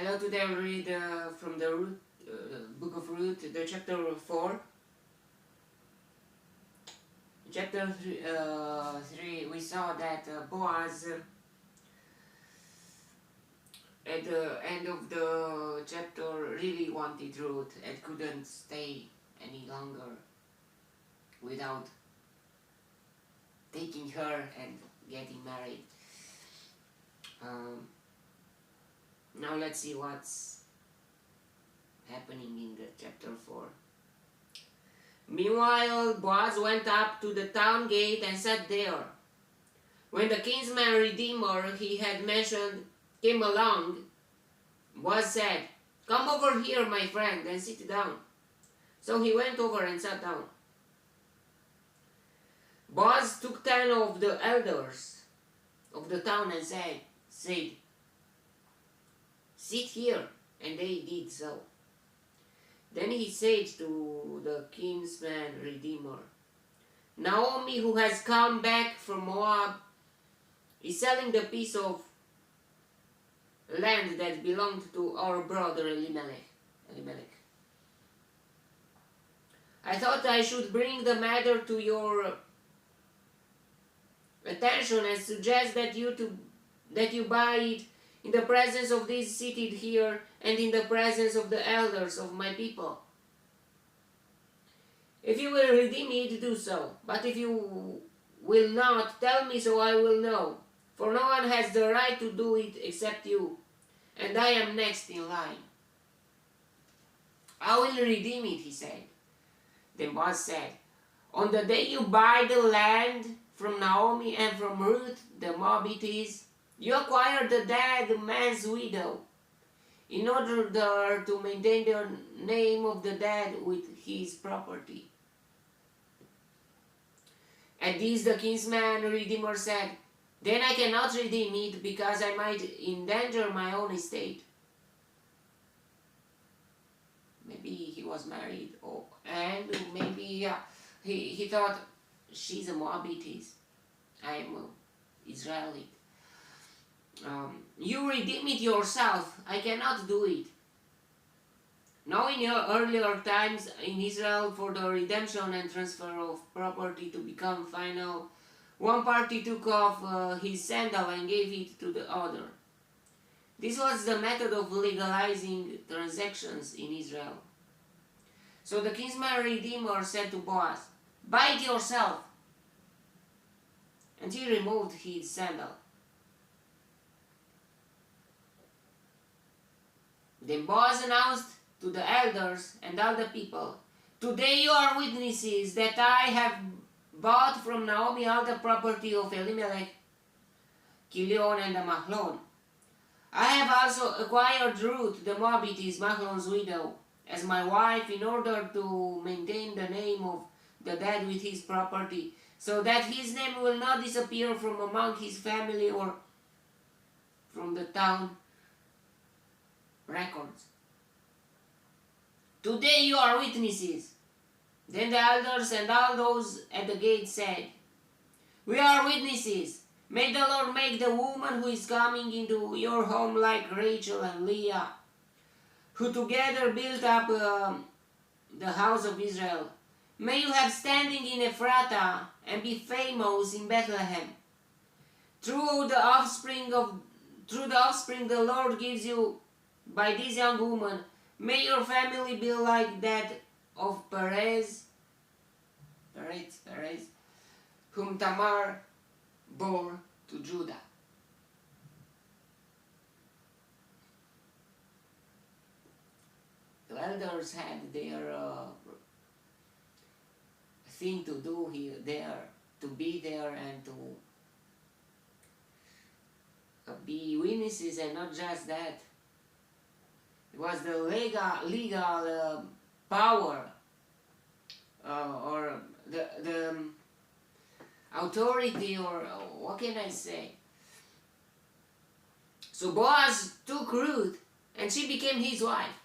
Hello, today I'll read from the book of Ruth, the chapter 4. Chapter 3, we saw that Boaz, at the end of the chapter, really wanted Ruth and couldn't stay any longer without taking her and getting married. Now let's see what's happening in the chapter 4. Meanwhile, Boaz went up to the town gate and sat there. When the kinsman redeemer he had mentioned came along, Boaz said, "Come over here, my friend, and sit down." So he went over and sat down. Boaz took 10 of the elders of the town and said, "Sit here," and they did so. Then he said to the kinsman redeemer, "Naomi, who has come back from Moab, is selling the piece of land that belonged to our brother Elimelech. I thought I should bring the matter to your attention and suggest that you buy it in the presence of these seated here and in the presence of the elders of my people. If you will redeem it, do so. But if you will not, tell me so I will know. For no one has the right to do it except you, and I am next in line." "I will redeem it," he said. Then Boaz said, "On the day you buy the land from Naomi and from Ruth the Moabitess, you acquire the dead man's widow, in order to maintain the name of the dead with his property." At this the kinsman redeemer said, "Then I cannot redeem it, because I might endanger my own estate." Maybe he was married, and maybe he thought, she's a Moabitess, I am an Israelite. "You redeem it yourself, I cannot do it." Now in earlier times in Israel, for the redemption and transfer of property to become final, one party took off his sandal and gave it to the other. This was the method of legalizing transactions in Israel. So the kinsman redeemer said to Boaz, "Buy it yourself." And he removed his sandal. Then Boaz announced to the elders and all the people, "Today you are witnesses that I have bought from Naomi all the property of Elimelech, Kilion, and the Mahlon. I have also acquired Ruth the Moabitess, Mahlon's widow, as my wife, in order to maintain the name of the dead with his property, so that his name will not disappear from among his family or from the town records. Today you are witnesses." Then the elders and all those at the gate said, "We are witnesses. May the Lord make the woman who is coming into your home like Rachel and Leah, who together built up the house of Israel. May you have standing in Ephratah and be famous in Bethlehem. Through the offspring the Lord gives you by this young woman, may your family be like that of Perez, whom Tamar bore to Judah." The elders had their thing to do there, to be there and to be witnesses, and not just that. It was the legal power or the authority, or what can I say? So Boaz took Ruth and she became his wife.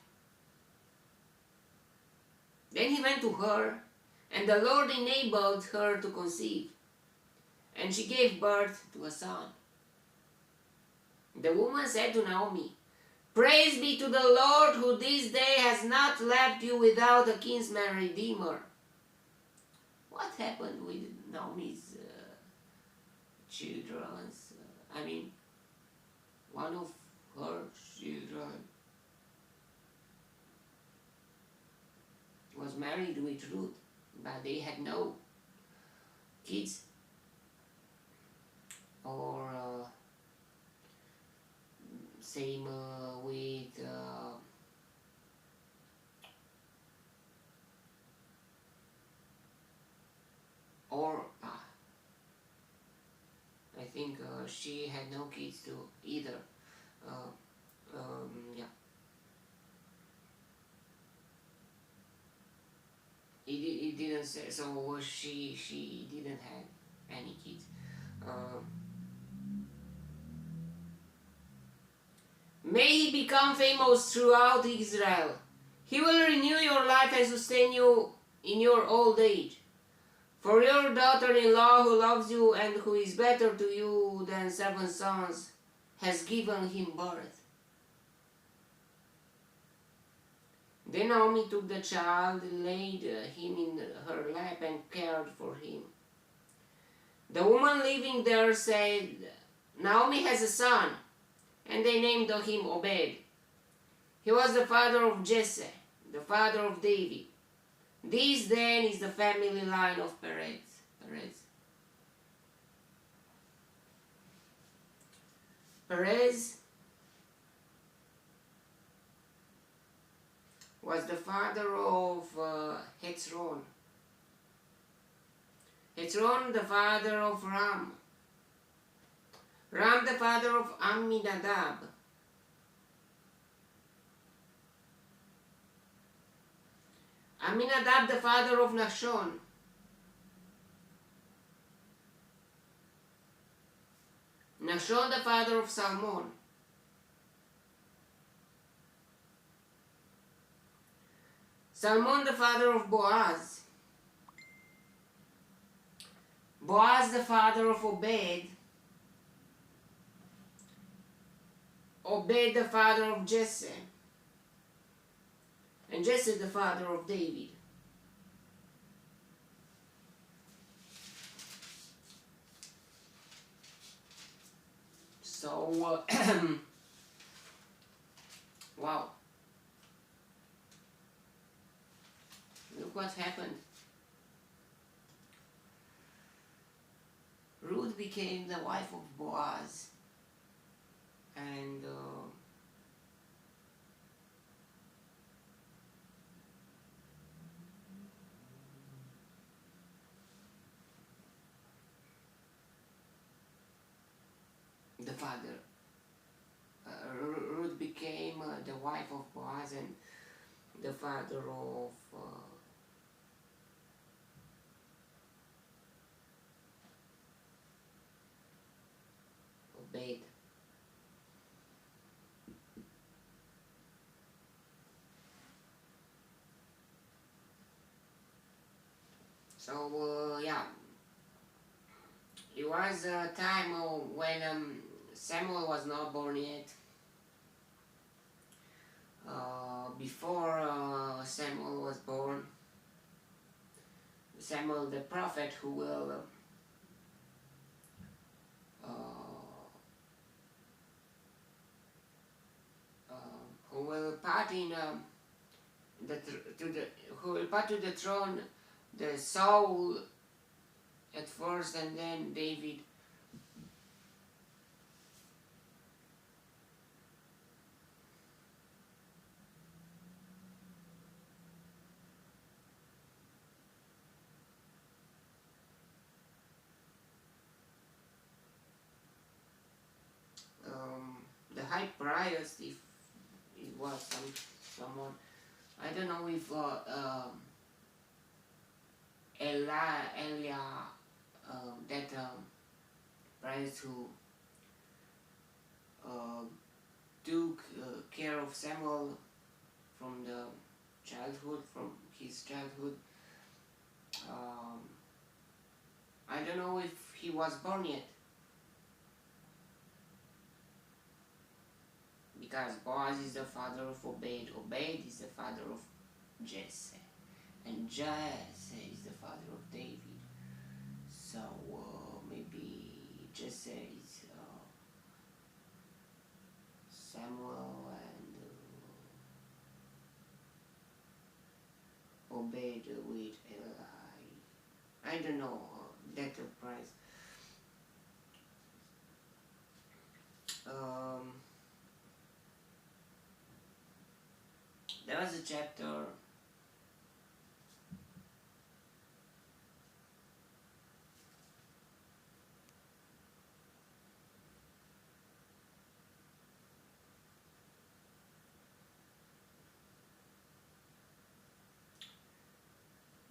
Then he went to her, and the Lord enabled her to conceive, and she gave birth to a son. The woman said to Naomi, Praise be to the Lord, who this day has not left you without a kinsman redeemer. What happened with Naomi's children? One of her children was married with Ruth, but they had no kids. Or same with Orpah. I think she had no kids too either. Yeah. It didn't say, so she didn't have any kids. May he become famous throughout Israel. He will renew your life and sustain you in your old age. For your daughter-in-law, who loves you and who is better to you than 7 sons, has given him birth. Then Naomi took the child, laid him in her lap, and cared for him. The woman living there said, Naomi has a son, and they named him Obed. He was the father of Jesse, the father of David. This then is the family line of Perez. Perez was the father of Hezron. Hezron the father of Ram. Ram the father of Amminadab. Amminadab the father of Nahshon. Nahshon the father of Salmon. Salmon the father of Boaz. Boaz the father of Obed. Obed the father of Jesse. And Jesse the father of David. So, wow. Look what happened. Ruth became the wife of Boaz. And the father, Ruth became the wife of Boaz and the father of Obed. So yeah, it was a time when Samuel was not born yet. Before Samuel was born, Samuel the prophet, who will part in who will part to the throne the Saul at first, and then David. The high priest, if it was someone, I don't know if Elia, that priest who took care of Samuel from his childhood. I don't know if he was born yet, because Boaz is the father of Obed, Obed is the father of Jesse, and Jesse is the father of David. So maybe Jesse is Samuel, and Obed with Eli. I don't know that price. There was a chapter.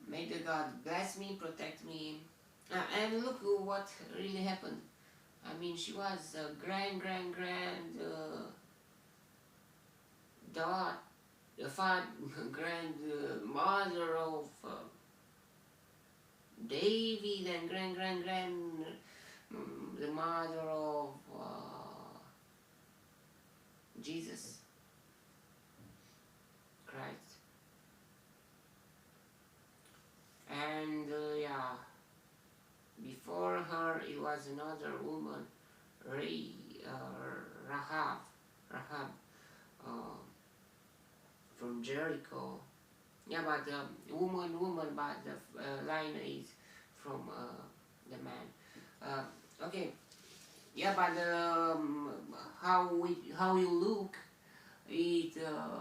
May the God bless me, protect me. And look what really happened. I mean, she was a grand daughter, the grandmother of David, and the mother of Jesus Christ. And yeah, before her it was another woman, Rahab, from Jericho. Yeah, but woman, but the line is from the man. Okay. Yeah, but how you look, it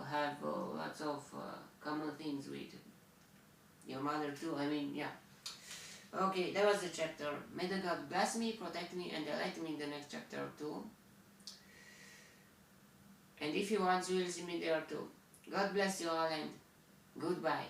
have lots of common things with your mother too. I mean, yeah. Okay, that was the chapter. May the God bless me, protect me, and elect me in the next chapter too. And if you want, you will see me there too. God bless you all, and goodbye.